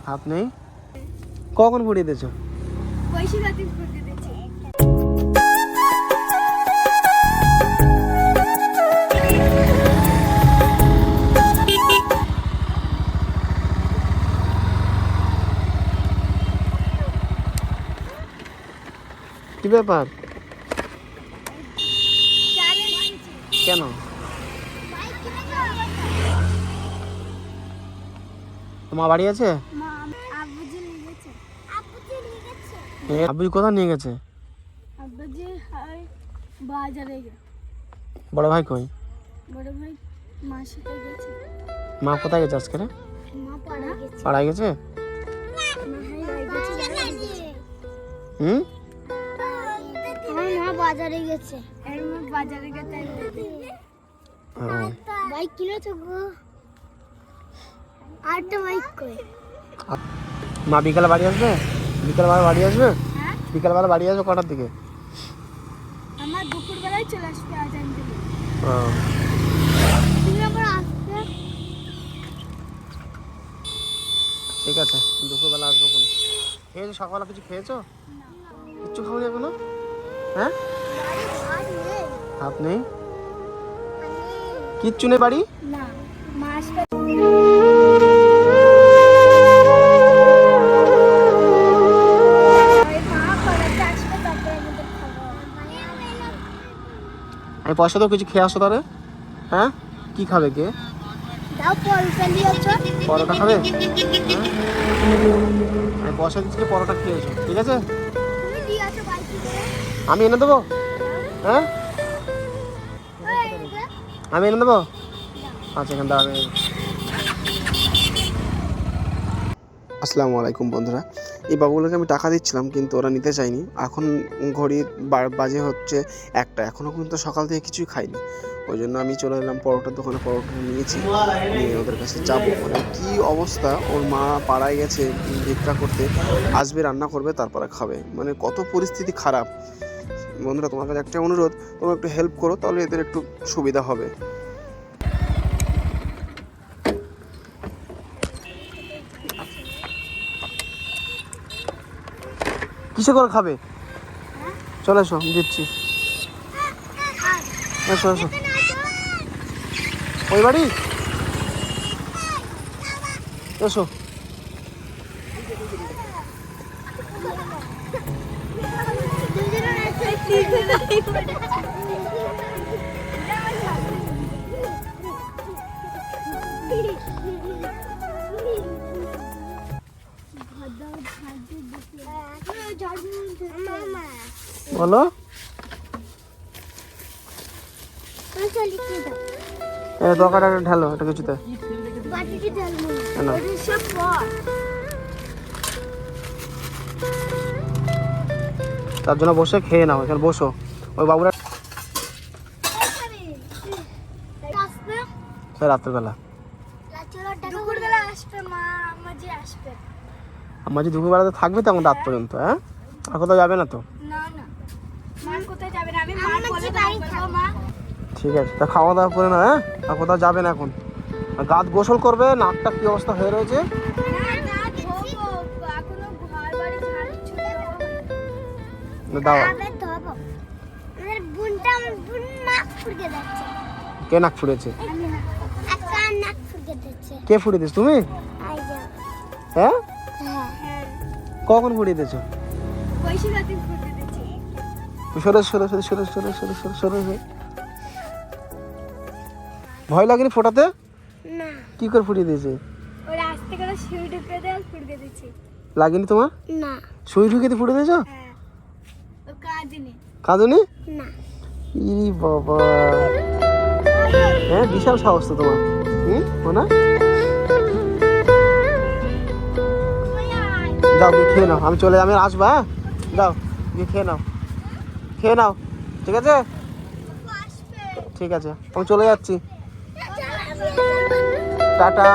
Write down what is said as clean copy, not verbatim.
হাত নেই? কখন ফুটিয়ে দিয়েছো? কি ব্যাপার? কেন? তোমার বাড়ি আছে? আব্বু কোথায় নিয়ে গেছে? বড় ভাই কই? মা কোথায় গেছে আজকে? পাড়ায় গেছে। বাজারে গেছে। বাইক কিনেছো গো? আরেকটা বাইক কই? মা বিকালে বাড়ি আসবে? বিকালবেলা বাড়ি আসবে? বিকালবেলা বাড়ি আসবে কটার দিকে? আমার দুপুরবেলায় চলে আসবে আজান দিলে। ঠিক আছে, দুপুরবেলা আসবো। কোন খেয়েছো? সকালে কিছু খেয়েছো? কিচ্ছু খাওনি এখনো? হ্যাঁ, হাত নেই? কিচ্ছু নেই বাড়ি? না, মা আসবে। আমি পয়সা তো কিছু খেয়ে আসো তাহলে। হ্যাঁ, কি খাবে কে? দাও পরোটা নিয়েছো? পরোটা খাবে? আমি পয়সা দিচ্ছি, পরোটা খেয়েছো, ঠিক আছে? তুমি দিয়েছো বাইকে করে? আমি এনে দেবো? হ্যাঁ, আমি এনে দেবো। আচ্ছা, এখান থেকে আমি। আসসালামু আলাইকুম বন্ধুরা। এই বাবুগুলোকে আমি টাকা দিচ্ছিলাম কিন্তু ওরা নিতে চায়নি। এখন ঘড়ির বাজে হচ্ছে 1টা, এখনও কিন্তু সকাল থেকে কিছুই খাইনি। ওই জন্য আমি চলে এলাম পরোটার দোকানে, পরোটা নিয়েছি, নিয়ে ওদের কাছে যাবো। মানে কী অবস্থা, ওর মা পাড়ায় গেছে ভিক্ষা করতে, আসবে রান্না করবে তারপরে খাবে। মানে কত পরিস্থিতি খারাপ। বন্ধুরা, তোমার কাছে একটা অনুরোধ, তোমরা একটু হেল্প করো, তাহলে এদের একটু সুবিধা হবে। কিসে করে খাবে? চলে এসো, দিচ্ছি। এসো এসো। ওই বাড়ি এসো। বলো। দরকার ঢালো এটা কিছুতে। তার জন্য বসে খেয়ে নাও, এখানে বসো। ওই বাবুরা রাত্রেবেলা আমার যে দুপুরবেলাতে থাকবে তখন রাত পর্যন্ত। হ্যাঁ, আর কোথাও যাবে না তো? ঠিক আছে, তা খাওয়া দাওয়া করে না। হ্যাঁ, আর কোথাও যাবে না এখন। আর গাত গোসল করবে, নাকটা কি অবস্থা হয়ে রয়েছে। দাও। কে নাক ফুড়েছে? কে ফুড়িয়ে দিস? তুমি? হ্যাঁ, কখন ফুড়িয়ে দিয়েছো? ভয় লাগেনি ফোটাতে? কি করে ফুটিয়ে দিয়েছে? লাগেনি তোমার? সুই ঢুকে দিয়ে ফুটে দিয়েছো? কাঁদুনি? ই বাবা, হ্যাঁ, বিশাল সাহস তো তোমার। না, যাও গিয়ে খেয়ে নাও, আমি চলে আমি আসবো। হ্যাঁ, যাও গিয়ে খেয়ে নাও, খেয়ে নাও, ঠিক আছে? ঠিক আছে, আমি চলে যাচ্ছি। টাটা।